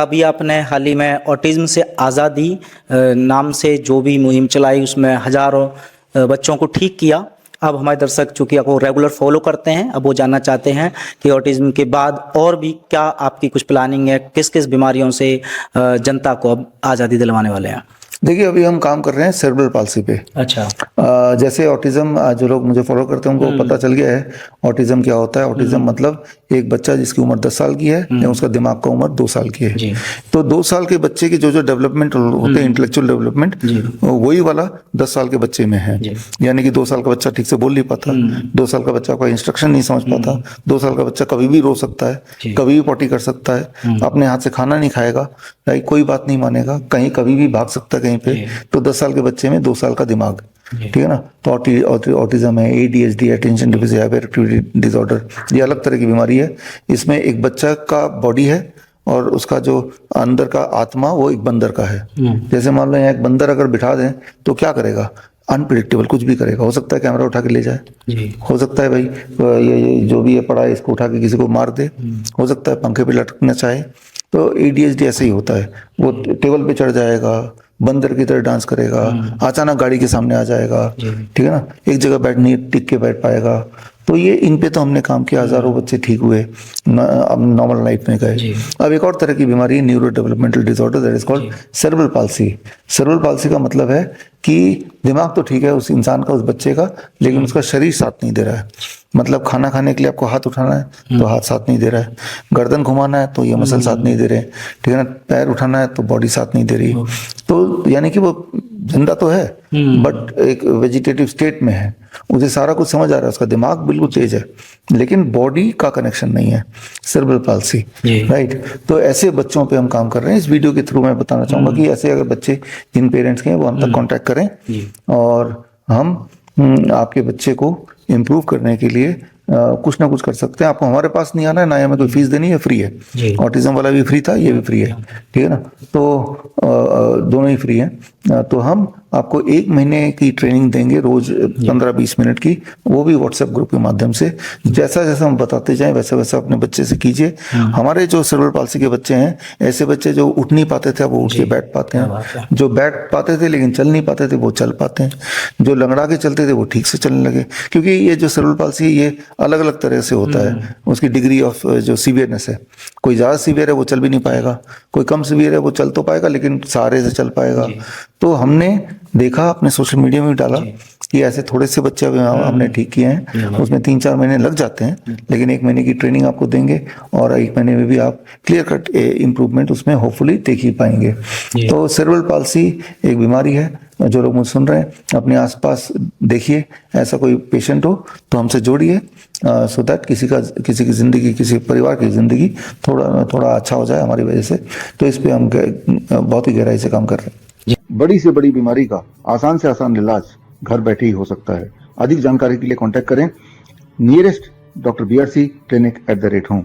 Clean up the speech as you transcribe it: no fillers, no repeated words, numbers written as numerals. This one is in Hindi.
अभी आपने हाल ही में ऑटिज्म से आज़ादी नाम से जो भी मुहिम चलाई उसमें हजारों बच्चों को ठीक किया। अब हमारे दर्शक चूंकि आपको रेगुलर फॉलो करते हैं, अब वो जानना चाहते हैं कि ऑटिज्म के बाद और भी क्या आपकी कुछ प्लानिंग है, किस किस बीमारियों से जनता को अब आज़ादी दिलवाने वाले हैं। देखिए, अभी हम काम कर रहे हैं सेरेब्रल पाल्सी पे। अच्छा। जैसे ऑटिज्म, जो लोग मुझे फॉलो करते हैं उनको पता चल गया है ऑटिज्म क्या होता है। ऑटिज्म मतलब एक बच्चा जिसकी उम्र 10 साल की है या उसका दिमाग का उम्र 2 साल की है। तो 2 साल के बच्चे की जो जो डेवलपमेंट होते हैं, इंटेलेक्चुअल डेवलपमेंट, वही वाला 10 साल के बच्चे में है। यानी कि 2 साल का बच्चा ठीक से बोल नहीं पाता, 2 साल का बच्चा कोई इंस्ट्रक्शन नहीं समझ पाता, 2 साल का बच्चा कभी भी रो सकता है, कभी भी पॉटी कर सकता है, अपने हाथ से खाना नहीं खाएगा, कोई बात नहीं मानेगा, कहीं कभी भी भाग सकता है कहीं पे। तो 10 साल के बच्चे में 2 साल का दिमाग, ठीक है ना। तो ऑटिज्म है, ADHD, attention deficit hyper activity disorder, ये अलग तरह की बीमारी है। इसमें एक बच्चा का बॉडी है और उसका जो अंदर का आत्मा वो एक बंदर का है। जैसे मान लो यहाँ एक बंदर अगर बिठा दें तो क्या करेगा, अनप्रिडिक्टेबल कुछ भी करेगा। हो सकता है कैमरा उठा के ले जाए, हो सकता है भाई ये जो भी ये पड़ा है इसको उठा के किसी को मार दे, हो सकता है पंखे पे लटकना चाहे। तो ADHD ऐसे ही होता है, वो टेबल पे चढ़ जाएगा, बंदर की तरह डांस करेगा, अचानक गाड़ी के सामने आ जाएगा, ठीक है ना, एक जगह बैठ नहीं टिक के बैठ पाएगा। तो ये इन पे तो हमने काम किया, हजारों बच्चे ठीक हुए, अब नॉर्मल लाइफ में गए। अब एक और तरह की बीमारी है, neuro developmental disorder, that is called cerebral palsy. Cerebral palsy का मतलब है कि दिमाग तो ठीक है उस इंसान का, उस बच्चे का, लेकिन उसका शरीर साथ नहीं दे रहा है। मतलब खाना खाने के लिए आपको हाथ उठाना है तो हाथ साथ नहीं दे रहा है, गर्दन घुमाना है तो ये मसल साथ नहीं दे रहे, ठीक है ना, पैर उठाना है तो बॉडी साथ नहीं दे रही। तो यानी कि वो जिंदा तो है बट एक वेजिटेटिव स्टेट में है, उसे सारा कुछ समझ आ रहा है, उसका दिमाग बिल्कुल तेज है लेकिन बॉडी का कनेक्शन नहीं है, सेरेब्रल पाल्सी, राइट। तो ऐसे बच्चों पे हम काम कर रहे हैं। इस वीडियो के थ्रू मैं बताना चाहूंगा कि ऐसे अगर बच्चे जिन पेरेंट्स के हैं वो हम तक कांटेक्ट करें और हम आपके बच्चे को इम्प्रूव करने के लिए कुछ ना कुछ कर सकते हैं। आपको हमारे पास नहीं आना है, ना हमें कोई फीस देनी है, फ्री है। ऑटिज्म वाला भी फ्री था, ये भी फ्री है, ठीक है ना। तो दोनों ही फ्री हैं। तो हम आपको 1 महीने की ट्रेनिंग देंगे, रोज 15-20 मिनट की, वो भी व्हाट्सएप ग्रुप के माध्यम से। जैसा जैसा हम बताते जाएं वैसा वैसा अपने बच्चे से कीजिए। हमारे जो सेरेब्रल पाल्सी के बच्चे हैं, ऐसे बच्चे जो उठ नहीं पाते थे वो उठ के बैठ पाते हैं, जो बैठ पाते थे लेकिन चल नहीं पाते थे वो चल पाते हैं, जो लंगड़ा के चलते थे वो ठीक से चलने लगे। क्योंकि ये जो सेरेब्रल पाल्सी है ये अलग अलग तरह से होता है, उसकी डिग्री ऑफ जो सीवियरनेस है। कोई ज़्यादा सीवियर है वो चल भी नहीं पाएगा, कोई कम सीवियर है वो चल तो पाएगा लेकिन सहारे से चल पाएगा। तो हमने देखा, अपने सोशल मीडिया में भी डाला कि ऐसे थोड़े से बच्चे हमने ठीक किए हैं, उसमें 3-4 महीने लग जाते हैं, लेकिन 1 महीने की ट्रेनिंग आपको देंगे और 1 महीने में भी आप क्लियर कट इम्प्रूवमेंट उसमें होपफुली देख ही पाएंगे। तो सेरेब्रल पाल्सी एक बीमारी है, जो लोग मुझे सुन रहे हैं अपने आसपास देखिए, ऐसा कोई पेशेंट हो तो हमसे जोड़िए, सो दैट किसी की जिंदगी, किसी परिवार की जिंदगी थोड़ा अच्छा हो जाए हमारी वजह से। तो इस पे हम बहुत ही गहराई से काम कर रहे हैं। बड़ी से बड़ी बीमारी का आसान से आसान इलाज घर बैठे ही हो सकता है। अधिक जानकारी के लिए कांटेक्ट करें nearest doctor BRC clinic @ home.